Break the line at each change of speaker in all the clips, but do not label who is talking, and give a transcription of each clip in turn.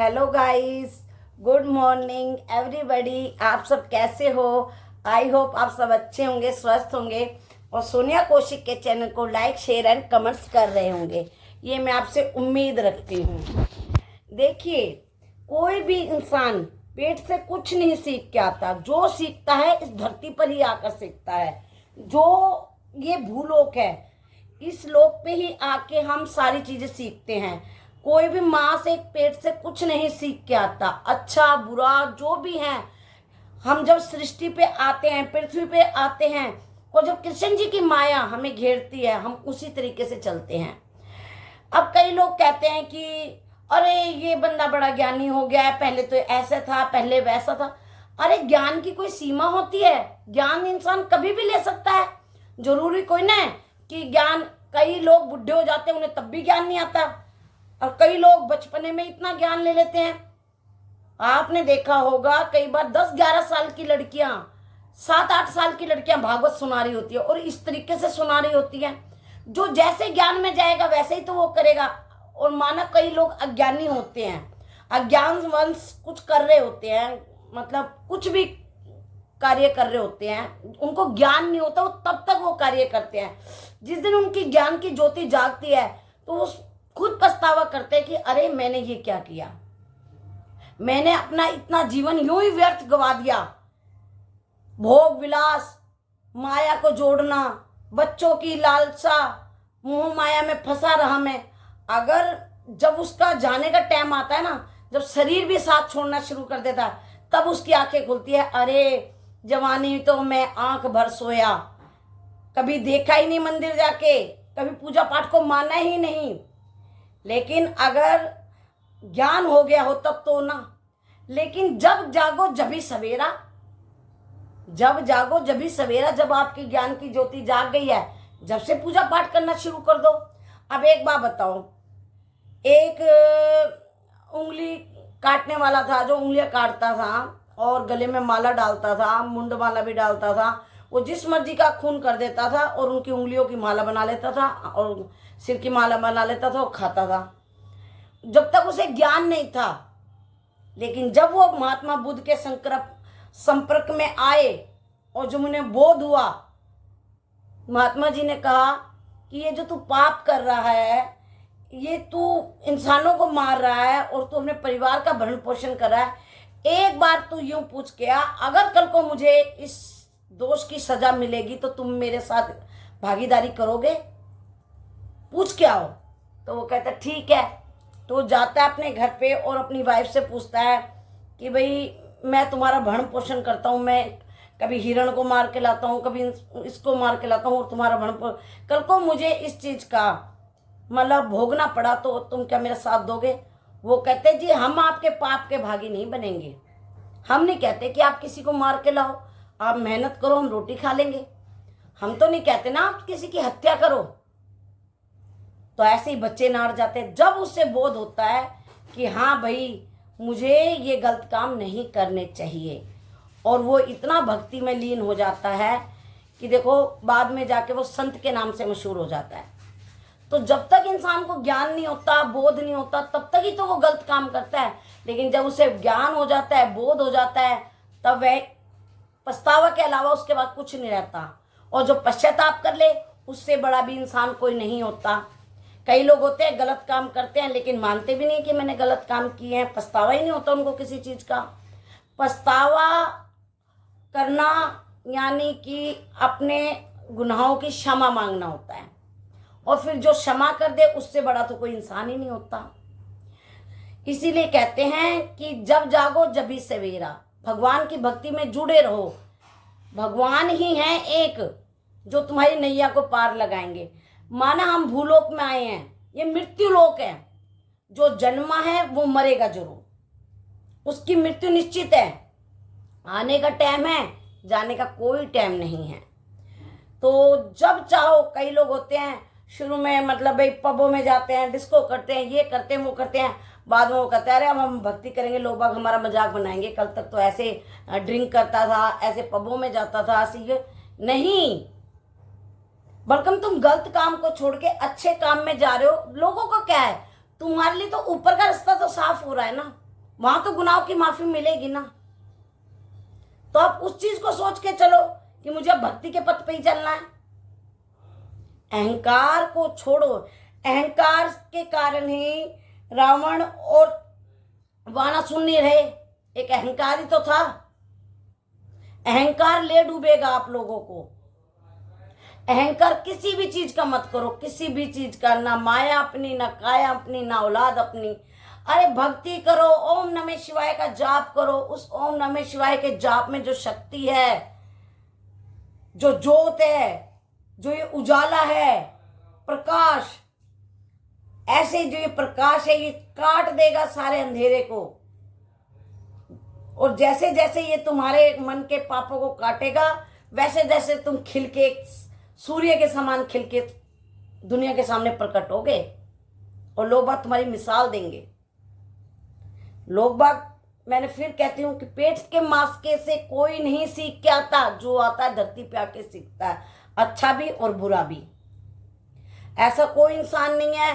Hello guys, good morning everybody. आप सब कैसे हो? आई होप आप सब अच्छे होंगे, स्वस्थ होंगे और सोनिया कौशिक के चैनल को लाइक, शेयर एंड कमेंट्स कर रहे होंगे। ये मैं आपसे उम्मीद रखती हूँ। देखिए, कोई भी इंसान पेट से कुछ नहीं सीख के आता। जो सीखता है इस धरती पर ही आकर सीखता है। जो ये भूलोक है, इस लोक पे ही आके हम सारी चीजें सीखते हैं। कोई भी माँ से पेट से कुछ नहीं सीख के आता। अच्छा बुरा जो भी है, हम जब सृष्टि पे आते हैं, पृथ्वी पे आते हैं और जब कृष्ण जी की माया हमें घेरती है, हम उसी तरीके से चलते हैं। अब कई लोग कहते हैं कि अरे ये बंदा बड़ा ज्ञानी हो गया है, पहले तो ऐसा था, पहले वैसा था। अरे ज्ञान की कोई सीमा होती है? ज्ञान इंसान कभी भी ले सकता है। जरूरी कोई ना है कि ज्ञान, कई लोग बुढ़े हो जाते हैं उन्हें तब भी ज्ञान नहीं आता, और कई लोग बचपने में इतना ज्ञान ले लेते हैं। आपने देखा होगा कई बार 10-11 साल की लड़कियां, 7-8 साल की लड़कियां भागवत सुना रही होती है और इस तरीके से सुना रही होती है। जो जैसे ज्ञान में जाएगा वैसे ही तो वो करेगा। और माना कई लोग अज्ञानी होते हैं, अज्ञान वंश कुछ कर रहे होते हैं, मतलब कुछ भी कार्य कर रहे होते हैं, उनको ज्ञान नहीं होता, वो तब तक वो कार्य करते हैं। जिस दिन उनकी ज्ञान की ज्योति जागती है तो वो खुद पछतावा करते हैं कि अरे मैंने ये क्या किया, मैंने अपना इतना जीवन यूं ही व्यर्थ गवा दिया। भोग विलास, माया को जोड़ना, बच्चों की लालसा, मोह माया में फंसा रहा मैं। अगर जब उसका जाने का टाइम आता है ना, जब शरीर भी साथ छोड़ना शुरू कर देता है, तब उसकी आंखें खुलती है। अरे जवानी तो मैं आंख भर सोया, कभी देखा ही नहीं मंदिर जाके, कभी पूजा पाठ को माना ही नहीं। लेकिन अगर ज्ञान हो गया हो तब तो ना। लेकिन जब जागो जभी सवेरा, जब जागो जभी सवेरा। जब आपकी ज्ञान की ज्योति जाग गई है, जब से पूजा पाठ करना शुरू कर दो। अब एक बात बताओ, एक उंगली काटने वाला था जो उंगलियां काटता था और गले में माला डालता था, मुंड माला भी डालता था। वो जिस मर्जी का खून कर देता था और उनकी उंगलियों की माला बना लेता था और सिर की माला बना लेता था और खाता था, जब तक उसे ज्ञान नहीं था। लेकिन जब वो महात्मा बुद्ध के संपर्क में आए और जब उन्हें बोध हुआ, महात्मा जी ने कहा कि ये जो तू पाप कर रहा है, ये तू इंसानों को मार रहा है और तू अपने परिवार का भरण पोषण कर रहा है। एक बार तू यूं पूछ के आ, अगर कल को मुझे इस दोष की सजा मिलेगी तो तुम मेरे साथ भागीदारी करोगे? पूछ के आओ। तो वो कहता ठीक है। तो वो जाता है अपने घर पे और अपनी वाइफ से पूछता है कि भाई मैं तुम्हारा भरण पोषण करता हूँ, मैं कभी हिरण को मार के लाता हूँ, कभी इसको मार के लाता हूँ और तुम्हारा भरण पोषण, कल को मुझे इस चीज़ का मतलब भोगना पड़ा तो तुम क्या मेरा साथ दोगे? वो कहते जी हम आपके पाप के भागी नहीं बनेंगे। हम नहीं कहते कि आप किसी को मार के लाओ, आप मेहनत करो, हम रोटी खा लेंगे। हम तो नहीं कहते ना आप किसी की हत्या करो। तो ऐसे ही बच्चे नाड़ जाते हैं। जब उससे बोध होता है कि हाँ भाई मुझे ये गलत काम नहीं करने चाहिए, और वो इतना भक्ति में लीन हो जाता है कि देखो बाद में जाके वो संत के नाम से मशहूर हो जाता है। तो जब तक इंसान को ज्ञान नहीं होता, बोध नहीं होता, तब तक ही तो वो गलत काम करता है। लेकिन जब उसे ज्ञान हो जाता है, बोध हो जाता है, तब वह पछतावा के अलावा उसके बाद कुछ नहीं रहता। और जो पश्चाताप कर ले, उससे बड़ा भी इंसान कोई नहीं होता। कई लोग होते हैं गलत काम करते हैं लेकिन मानते भी नहीं कि मैंने गलत काम किए हैं, पछतावा ही नहीं होता उनको किसी चीज़ का। पछतावा करना यानी कि अपने गुनाहों की क्षमा मांगना होता है, और फिर जो क्षमा कर दे उससे बड़ा तो कोई इंसान ही नहीं होता। इसीलिए कहते हैं कि जब जागो जभी सवेरा। भगवान की भक्ति में जुड़े रहो। भगवान ही है एक जो तुम्हारी नैया को पार लगाएंगे। माना हम भूलोक में आए हैं, ये मृत्यु लोक है। जो जन्मा है वो मरेगा जरूर, उसकी मृत्यु निश्चित है। आने का टाइम है, जाने का कोई टाइम नहीं है। तो जब चाहो, कई लोग होते हैं शुरू में मतलब भाई पबों में जाते हैं, डिस्को करते हैं, ये करते हैं, वो करते हैं, बाद में वो कहते हैं अरे अब हम भक्ति करेंगे, लोग बाग हमारा मजाक बनाएंगे, कल तक तो ऐसे ड्रिंक करता था, ऐसे पबों में जाता था, ऐसे ये नहीं। बल्कि तुम गलत काम को छोड़ के अच्छे काम में जा रहे हो। लोगों को क्या है, तुम्हारे लिए तो ऊपर का रास्ता तो साफ हो रहा है ना। वहां तो गुनाहों की माफी मिलेगी ना। तो आप उस चीज को सोच के चलो कि मुझे अब भक्ति के पथ पे ही चलना है। अहंकार को छोड़ो। अहंकार के कारण ही रावण और वानासुर नहीं रहे, एक अहंकार ही तो था। अहंकार ले डूबेगा आप लोगों को। अहंकार किसी भी चीज का मत करो, किसी भी चीज का, ना माया अपनी, ना काया अपनी, ना औलाद अपनी। अरे भक्ति करो, ओम नमः शिवाय का जाप करो। उस ओम नमः शिवाय के जाप में जो शक्ति है, जो ज्योत है, जो ये उजाला है, प्रकाश, ऐसे जो ये प्रकाश है ये काट देगा सारे अंधेरे को। और जैसे जैसे ये तुम्हारे मन के पापों को काटेगा, वैसे जैसे तुम खिल के सूर्य के समान खिल के दुनिया के सामने प्रकट होगे और लोग बाग तुम्हारी मिसाल देंगे। लोग बाग, मैंने फिर कहती हूँ कि पेट के मास्के से कोई नहीं सीख के आता, जो आता है धरती पे आके सीखता है, अच्छा भी और बुरा भी। ऐसा कोई इंसान नहीं है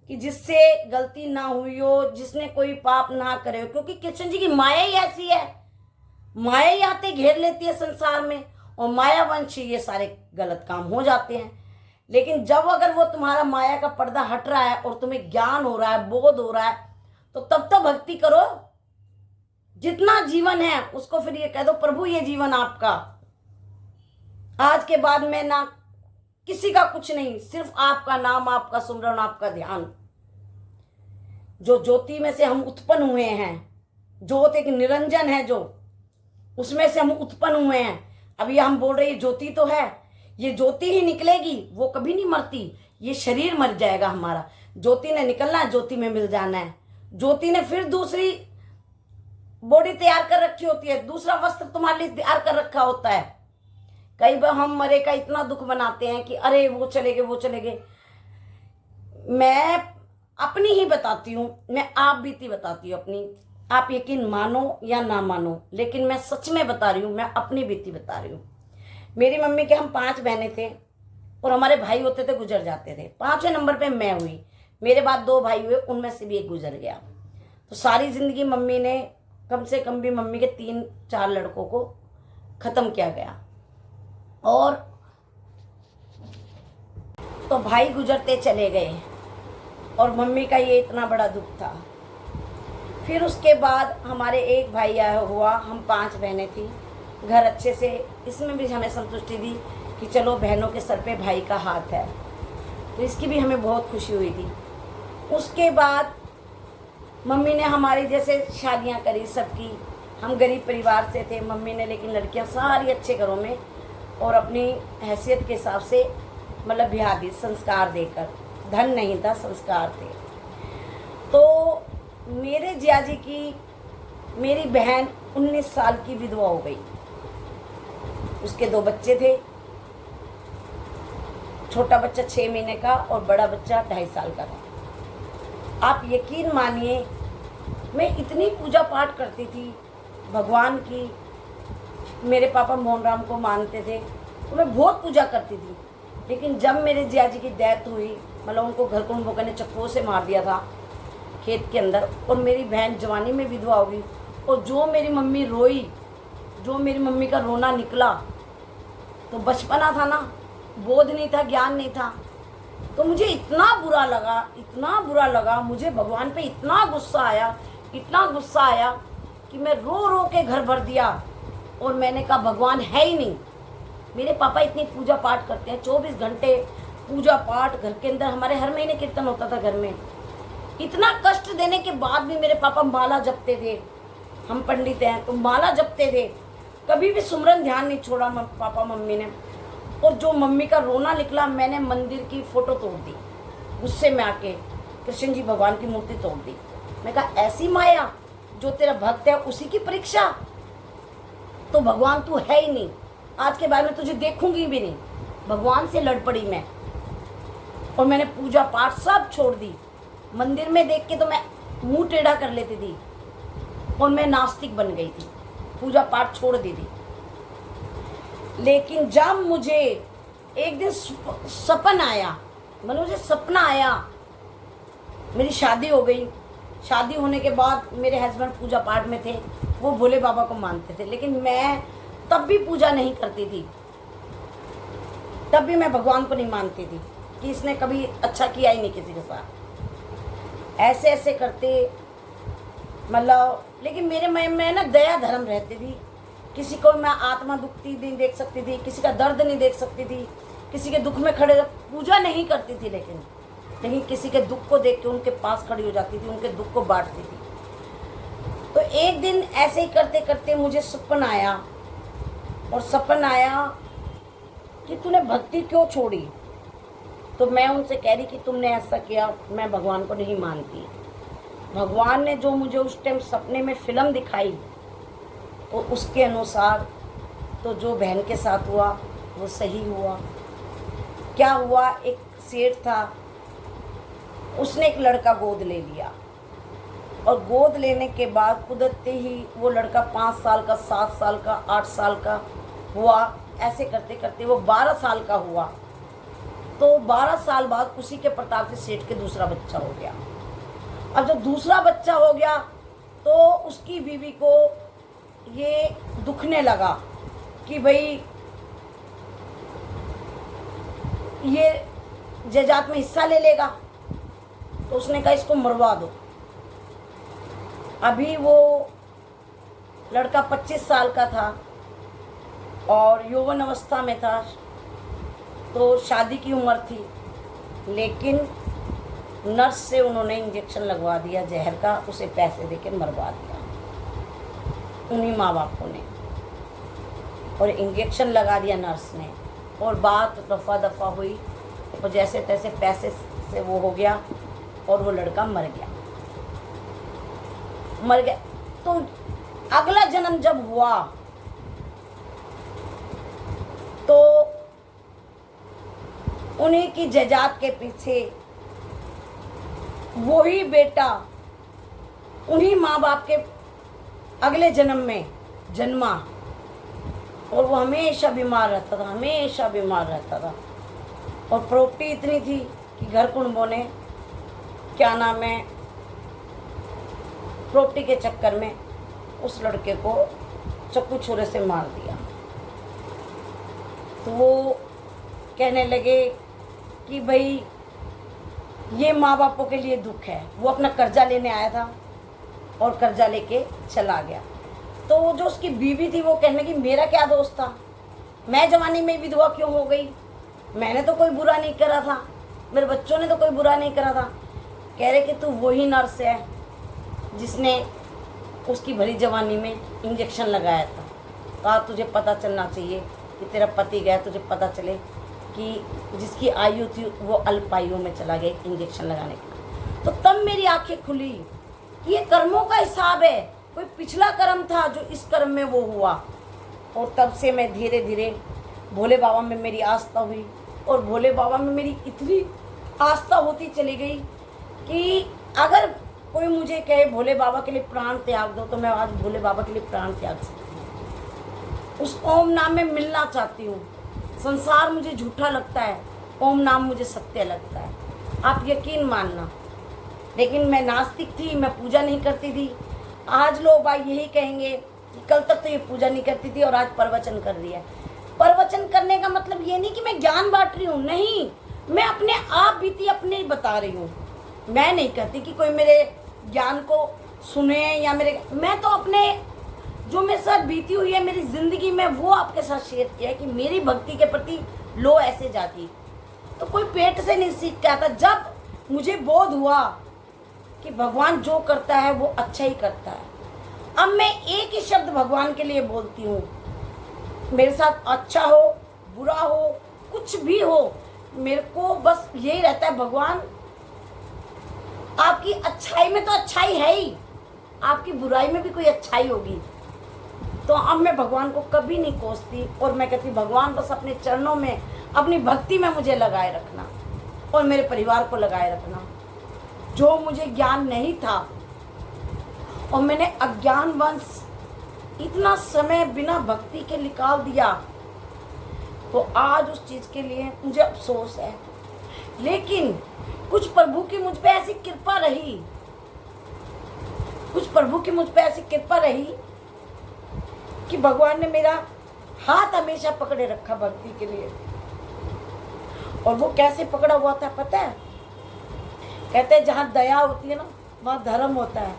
कि जिससे गलती ना हुई हो, जिसने कोई पाप ना करे हो, क्योंकि कृष्ण जी की माया ही ऐसी है। माया ही आते घेर लेती है संसार में और मायावंश ये सारे गलत काम हो जाते हैं। लेकिन जब अगर वो तुम्हारा माया का पर्दा हट रहा है और तुम्हें ज्ञान हो रहा है, बोध हो रहा है, तो तब तो भक्ति करो। जितना जीवन है उसको फिर ये कह दो, प्रभु ये जीवन आपका, आज के बाद मैं ना किसी का कुछ नहीं, सिर्फ आपका नाम, आपका सुमरन, आपका ध्यान। जो ज्योति में से हम उत्पन्न हुए हैं, ज्योत एक निरंजन है, जो उसमें से हम उत्पन्न हुए हैं। अभी हम बोल रहे हैं ज्योति तो है, ये ज्योति ही निकलेगी, वो कभी नहीं मरती। ये शरीर मर जाएगा हमारा, ज्योति ने निकलना है, ज्योति में मिल जाना है। ज्योति ने फिर दूसरी बॉडी तैयार कर रखी होती है, दूसरा वस्त्र तुम्हारे लिए तैयार कर रखा होता है। कई बार हम मरे का इतना दुख बनाते हैं कि अरे वो चले गए, वो चले गए। मैं अपनी ही बताती हूँ, मैं आप बीती बताती हूँ अपनी। आप यकीन मानो या ना मानो, लेकिन मैं सच में बता रही हूँ, मैं अपनी बीती बता रही हूँ। मेरी मम्मी के हम 5 बहनें थे और हमारे भाई होते थे, गुजर जाते थे। 5वें नंबर पे मैं हुई, मेरे बाद 2 भाई हुए, उनमें से भी एक गुजर गया। तो सारी जिंदगी मम्मी ने, कम से कम भी मम्मी के 3-4 लड़कों को खत्म किया गया। और तो भाई गुजरते चले गए और मम्मी का ये इतना बड़ा दुख था। फिर उसके बाद हमारे एक भाई आया हुआ, हम 5 बहनें थी, घर अच्छे से, इसमें भी हमें संतुष्टि दी कि चलो बहनों के सर पे भाई का हाथ है, तो इसकी भी हमें बहुत खुशी हुई थी। उसके बाद मम्मी ने हमारी जैसे शादियां करी सबकी। हम गरीब परिवार से थे, मम्मी ने लेकिन लड़कियां सारी अच्छे घरों में और अपनी हैसियत के हिसाब से मतलब ब्याह दी, संस्कार देकर। धन नहीं था, संस्कार थे। तो मेरे जियाजी की, मेरी बहन 19 साल की विधवा हो गई। उसके 2 बच्चे थे, छोटा बच्चा 6 महीने का और बड़ा बच्चा 2.5 साल का था। आप यकीन मानिए, मैं इतनी पूजा पाठ करती थी भगवान की। मेरे पापा मोहन राम को मानते थे तो मैं बहुत पूजा करती थी। लेकिन जब मेरे जियाजी की डेथ हुई, मतलब उनको घर कुंभों ने चक्कों से मार दिया था खेत के अंदर, और मेरी बहन जवानी में विधवा हो गई, और जो मेरी मम्मी रोई, जो मेरी मम्मी का रोना निकला, तो बचपना था ना, बोध नहीं था, ज्ञान नहीं था, तो मुझे इतना बुरा लगा, इतना बुरा लगा, मुझे भगवान पे इतना गुस्सा आया, इतना गुस्सा आया कि मैं रो रो के घर भर दिया। और मैंने कहा भगवान है ही नहीं। मेरे पापा इतनी पूजा पाठ करते हैं, 24 घंटे पूजा पाठ घर के अंदर। हमारे हर महीने कीर्तन होता था घर में। इतना कष्ट देने के बाद भी मेरे पापा माला जपते थे। हम पंडित हैं तो माला जपते थे, कभी भी सुमरन ध्यान नहीं छोड़ा पापा मम्मी ने। और जो मम्मी का रोना निकला, मैंने मंदिर की फोटो तोड़ दी गुस्से में आके, कृष्ण जी भगवान की मूर्ति तोड़ दी। मैं कहा ऐसी माया, जो तेरा भक्त है उसी की परीक्षा, तो भगवान तू है ही नहीं, आज के बाद में तुझे देखूंगी भी नहीं। भगवान से लड़ पड़ी मैं, और मैंने पूजा पाठ सब छोड़ दी। मंदिर में देख के तो मैं मुंह टेढ़ा कर लेती थी, और मैं नास्तिक बन गई थी, पूजा पाठ छोड़ दी थी। लेकिन जब मुझे एक दिन सपन आया, मतलब मुझे सपना आया, मेरी शादी हो गई, शादी होने के बाद मेरे हस्बैंड पूजा पाठ में थे, वो भोले बाबा को मानते थे, लेकिन मैं तब भी पूजा नहीं करती थी, तब भी मैं भगवान को नहीं मानती थी कि इसने कभी अच्छा किया ही नहीं किसी के साथ। ऐसे ऐसे करते मतलब, लेकिन मेरे मन में ना दया धर्म रहती थी। किसी को मैं आत्मा दुखती नहीं देख सकती थी, किसी का दर्द नहीं देख सकती थी, किसी के दुख में खड़े पूजा नहीं करती थी, लेकिन किसी के दुख को देख के उनके पास खड़ी हो जाती थी, उनके दुख को बांटती थी। तो एक दिन ऐसे ही करते करते मुझे सपन आया, और सपन आया कि तूने भक्ति क्यों छोड़ी। तो मैं उनसे कह रही कि तुमने ऐसा किया, मैं भगवान को नहीं मानती। भगवान ने जो मुझे उस टाइम सपने में फिल्म दिखाई, तो उसके अनुसार तो जो बहन के साथ हुआ वो सही हुआ। क्या हुआ, एक सेठ था, उसने एक लड़का गोद ले लिया, और गोद लेने के बाद कुदरती ही वो लड़का 5 साल का, 7 साल का, 8 साल का हुआ। ऐसे करते करते वो 12 साल का हुआ। तो 12 साल बाद उसी के प्रताप से सेठ के दूसरा बच्चा हो गया। अब जब दूसरा बच्चा हो गया तो उसकी बीवी को ये दुखने लगा कि भाई ये जजात में हिस्सा ले लेगा, तो उसने कहा इसको मरवा दो। अभी वो लड़का 25 साल का था और यौवन अवस्था में था, तो शादी की उम्र थी, लेकिन नर्स से उन्होंने इंजेक्शन लगवा दिया जहर का, उसे पैसे देकर मरवा दिया उन्हीं माँ बापों ने, और इंजेक्शन लगा दिया नर्स ने, और बात दफ़ा दफ़ा हुई, और जैसे तैसे पैसे से वो हो गया, और वो लड़का मर गया। तो अगला जन्म जब हुआ तो उन्हीं की जजात के पीछे वही बेटा उन्हीं माँ बाप के अगले जन्म में जन्मा, और वो हमेशा बीमार रहता था, हमेशा बीमार रहता था। और प्रॉपर्टी इतनी थी कि घर कुंडों ने क्या नाम है, प्रॉपर्टी के चक्कर में उस लड़के को चाकू छुरे से मार दिया। तो वो कहने लगे कि भाई ये माँ बापों के लिए दुख है। वो अपना कर्जा लेने आया था और कर्जा लेके चला गया। तो वो जो उसकी बीवी थी वो कहने लगी मेरा क्या दोष था, मैं जवानी में विधवा क्यों हो गई, मैंने तो कोई बुरा नहीं करा था, मेरे बच्चों ने तो कोई बुरा नहीं करा था। कह रहे कि तू वही नर्स है जिसने उसकी भरी जवानी में इंजेक्शन लगाया था। कहा तुझे पता चलना चाहिए कि तेरा पति गया, तुझे पता चले कि जिसकी आयु थी वो अल्पायु में चला गया इंजेक्शन लगाने का। तो तब मेरी आंखें खुली कि ये कर्मों का हिसाब है, कोई पिछला कर्म था जो इस कर्म में वो हुआ। और तब से मैं धीरे धीरे भोले बाबा में मेरी आस्था हुई, और भोले बाबा में मेरी इतनी आस्था होती चली गई कि अगर कोई मुझे कहे भोले बाबा के लिए प्राण त्याग दो, तो मैं आज भोले बाबा के लिए प्राण त्याग सकती हूँ। उस ओम नाम में मिलना चाहती हूँ। संसार मुझे झूठा लगता है, ओम नाम मुझे सत्य लगता है, आप यकीन मानना। लेकिन मैं नास्तिक थी, मैं पूजा नहीं करती थी। आज लोग भाई यही कहेंगे कि कल तक तो ये पूजा नहीं करती थी और आज प्रवचन कर रही है। प्रवचन करने का मतलब ये नहीं कि मैं ज्ञान बांट रही हूँ, नहीं, मैं अपने आप बीती अपने बता रही हूँ। मैं नहीं कहती कि कोई मेरे ज्ञान को सुने या मैं तो अपने जो मेरे साथ बीती हुई है मेरी ज़िंदगी में वो आपके साथ शेयर किया है कि मेरी भक्ति के प्रति लो ऐसे जाती। तो कोई पेट से नहीं सीख के आता। जब मुझे बोध हुआ कि भगवान जो करता है वो अच्छा ही करता है, अब मैं एक ही शब्द भगवान के लिए बोलती हूँ, मेरे साथ अच्छा हो बुरा हो कुछ भी हो, मेरे को बस यही रहता है भगवान आपकी अच्छाई में तो अच्छाई है ही, आपकी बुराई में भी कोई अच्छाई होगी। तो अब मैं भगवान को कभी नहीं कोसती, और मैं कहती भगवान बस अपने चरणों में अपनी भक्ति में मुझे लगाए रखना और मेरे परिवार को लगाए रखना। जो मुझे ज्ञान नहीं था और मैंने अज्ञानवश इतना समय बिना भक्ति के निकाल दिया, तो आज उस चीज़ के लिए मुझे अफसोस है। लेकिन कुछ प्रभु की मुझ पे ऐसी कृपा रही कुछ प्रभु की मुझ पे ऐसी कृपा रही कि भगवान ने मेरा हाथ हमेशा पकड़े रखा भक्ति के लिए। और वो कैसे पकड़ा हुआ था पता है? कहते हैं जहाँ दया होती है ना वहाँ धर्म होता है,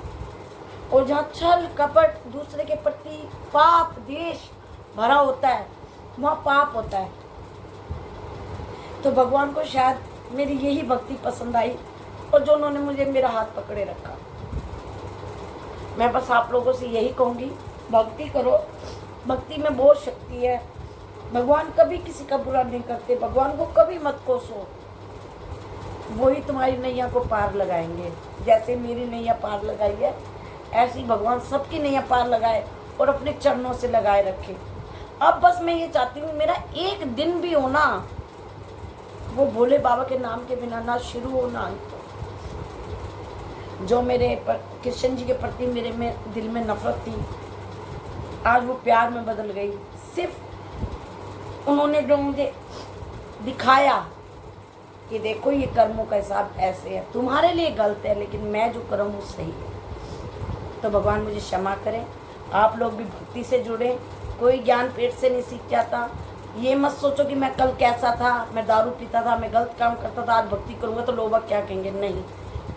और जहाँ छल कपट दूसरे के प्रति पाप देश भरा होता है वहाँ पाप होता है। तो भगवान को शायद मेरी यही भक्ति पसंद आई, और जो उन्होंने मुझे मेरा हाथ पकड़े रखा। मैं बस आप लोगों से यही कहूँगी, भक्ति करो, भक्ति में बहुत शक्ति है। भगवान कभी किसी का बुरा नहीं करते, भगवान को कभी मत कोसो, वही तुम्हारी नैया को पार लगाएंगे। जैसे मेरी नैया पार लगाई है, ऐसी भगवान सबकी नैया पार लगाए और अपने चरणों से लगाए रखे। अब बस मैं ये चाहती हूँ मेरा एक दिन भी होना वो भोले बाबा के नाम के बिना ना शुरू हो ना अंत हो। जो मेरे कृष्ण जी के प्रति मेरे में दिल में नफरत थी, आज वो प्यार में बदल गई। सिर्फ उन्होंने जो मुझे दिखाया कि देखो ये कर्मों का हिसाब ऐसे है, तुम्हारे लिए गलत है लेकिन मैं जो करूँ वो सही है। तो भगवान मुझे क्षमा करें। आप लोग भी भक्ति से जुड़े। कोई ज्ञान पेट से नहीं सीख जाता। ये मत सोचो कि मैं कल कैसा था, मैं दारू पीता था, मैं गलत काम करता था, आज भक्ति करूँगा तो लोग क्या कहेंगे। नहीं,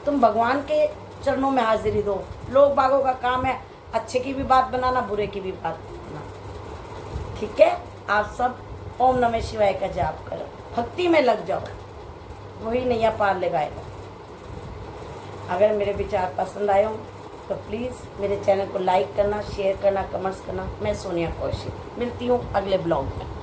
तुम भगवान के चरणों में हाजिरी दो। लोग बागों का काम है अच्छे की भी बात बनाना, बुरे की भी बात बनाना। ठीक है, आप सब ओम नमः शिवाय का जाप करो, भक्ति में लग जाओ, वही नैया पार लगाएगा। अगर मेरे विचार पसंद आए हो तो प्लीज़ मेरे चैनल को लाइक करना, शेयर करना, कमेंट्स करना। मैं सोनिया कौशिक मिलती हूँ अगले ब्लॉग में।